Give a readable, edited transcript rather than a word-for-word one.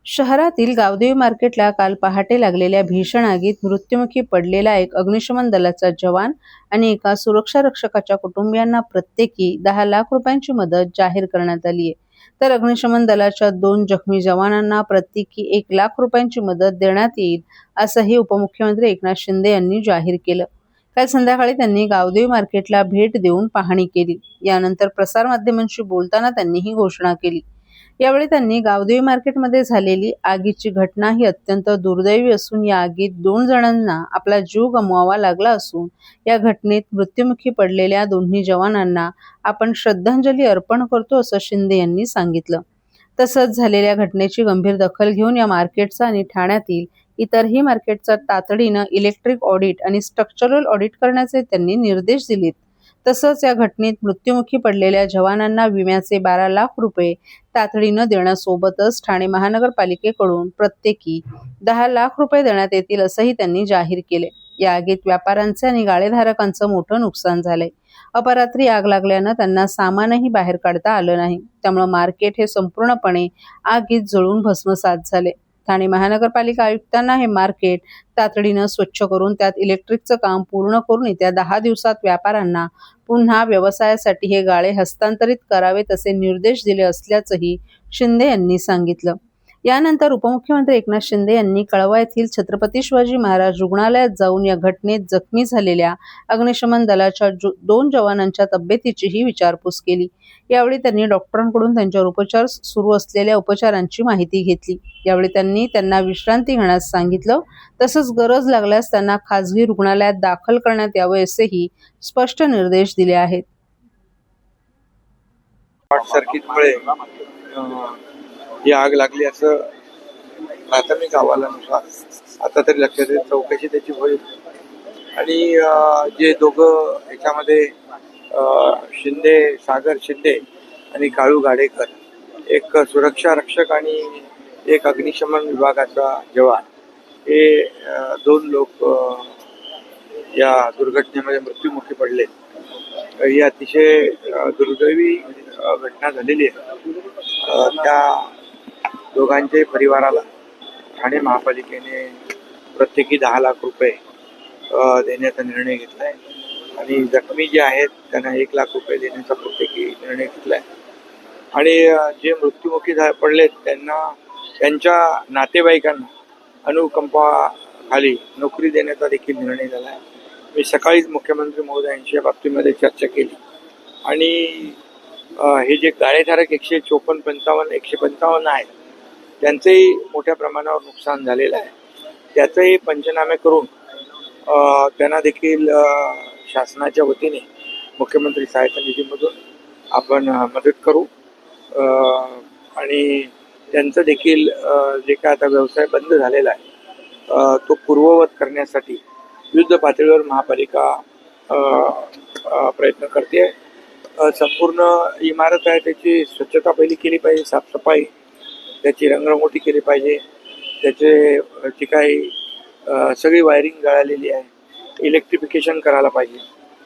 शहरातील गावदेवी मार्केटला काल पहाटे लागलेल्या भीषण आगीत मृत्युमुखी पडलेला एक अग्निशमन दलाचा जवान आणि एका सुरक्षा रक्षकाच्या कुटुंबियांना प्रत्येकी 10 लाख रुपयांची मदत जाहीर करण्यात आली आहे. तर अग्निशमन दलाच्या 2 जखमी जवानांना प्रत्येकी 1 लाख रुपयांची मदत देण्यात येईल, असंही उपमुख्यमंत्री एकनाथ शिंदे यांनी जाहीर केलं. काल संध्याकाळी त्यांनी गावदेवी मार्केटला भेट देऊन पाहणी केली. यानंतर प्रसारमाध्यमांशी बोलताना त्यांनी ही घोषणा केली. यावेळी त्यांनी गावदेवी मार्केटमध्ये झालेली आगीची घटना ही अत्यंत दुर्दैवी असून या आगीत 2 जणांना आपला जीव गमवावा लागला असून या घटनेत मृत्युमुखी पडलेल्या दोन्ही जवानांना आपण श्रद्धांजली अर्पण करतो, असं शिंदे यांनी सांगितलं. तसंच झालेल्या घटनेची गंभीर दखल घेऊन या मार्केटचा आणि ठाण्यातील इतरही मार्केटचा तातडीनं इलेक्ट्रिक ऑडिट आणि स्ट्रक्चरल ऑडिट करण्याचे त्यांनी निर्देश दिलेत. तसंच या घटनेत मृत्युमुखी पडलेल्या जवानांना विम्याचे 12 लाख रुपये तातडीनं देण्यासोबतच ठाणे महानगरपालिकेकडून प्रत्येकी 10 लाख रुपये देण्यात येतील, असंही त्यांनी जाहीर केले. या आगीत व्यापाऱ्यांचे आणि गाळेधारकांचं मोठं नुकसान झालंय. अपरात्री आग लागल्यानं त्यांना सामानही बाहेर काढता आलं नाही. त्यामुळे मार्केट हे संपूर्णपणे आगीत जळून भस्मसात झाले. ठाणे महानगरपालिका आयुक्तांना हे मार्केट तातडीनं स्वच्छ करून त्यात इलेक्ट्रिकचं काम पूर्ण करून येत्या 10 दिवसात व्यापाऱ्यांना पुन्हा व्यवसायासाठी हे गाळे हस्तांतरित करावेत, असे निर्देश दिले असल्याचंही शिंदे यांनी सांगितलं. यानंतर उपमुख्यमंत्री एकनाथ शिंदे यांनी कळवा येथील छत्रपती शिवाजी महाराज रुग्णालयात जाऊन या घटनेत जखमी झालेल्या अग्निशमन दलाच्या 2 जवानांच्या तब्येतीचीही विचारपूस केली. यावेळी त्यांनी डॉक्टरांकडून त्यांच्यावर उपचार सुरू असलेल्या उपचारांची माहिती घेतली. यावेळी त्यांनी त्यांना विश्रांती घेण्यास सांगितलं. तसंच गरज लागल्यास त्यांना खासगी रुग्णालयात दाखल करण्यात यावं, असेही स्पष्ट निर्देश दिले आहेत. शॉर्ट सर्किटमुळे ही आग लागली असं प्राथमिक अहवालानुसार आता तरी लक्षात येईल. चौकशी त्याची होईल आणि जे दोघं याच्यामध्ये सागर शिंदे आणि काळू गाडेकर, एक सुरक्षा रक्षक आणि एक अग्निशमन विभागाचा जवान, हे 2 लोक या दुर्घटनेमध्ये मृत्युमुखी पडले. ही अतिशय दुर्दैवी घटना झालेली आहे. त्या दोघांच्या परिवाराला ठाणे महापालिकेने प्रत्येकी 10 लाख रुपये देण्याचा निर्णय घेतला आहे आणि जखमी जे आहेत त्यांना 1 लाख रुपये देण्याचा प्रत्येकी निर्णय घेतला आहे. आणि जे मृत्युमुखी पडलेत त्यांना त्यांच्या नातेवाईकांना अनुकंपाखाली नोकरी देण्याचा देखील निर्णय झाला आहे. मी सकाळीच मुख्यमंत्री महोदयांशी या बाबतीमध्ये चर्चा केली आणि हे जे गाळेधारक 154, 55, 155 आहेत त्यांचंही मोठ्या प्रमाणावर नुकसान झालेलं आहे. त्याचंही पंचनामे करून त्यांना देखील शासनाच्या वतीने मुख्यमंत्री सहायता निधीमधून आपण मदत करू आणि त्यांचं देखील जे काय आता व्यवसाय बंद झालेला आहे तो पूर्ववत करण्यासाठी युद्ध पातळीवर महापालिका प्रयत्न करते. संपूर्ण इमारत आहे त्याची स्वच्छता पहिली केली पाहिजे, साफसफाई, त्याची रंगरंगोटी केली पाहिजे, त्याचे जी काही सगळी वायरिंग जळालेली आहे, इलेक्ट्रिफिकेशन करायला पाहिजे.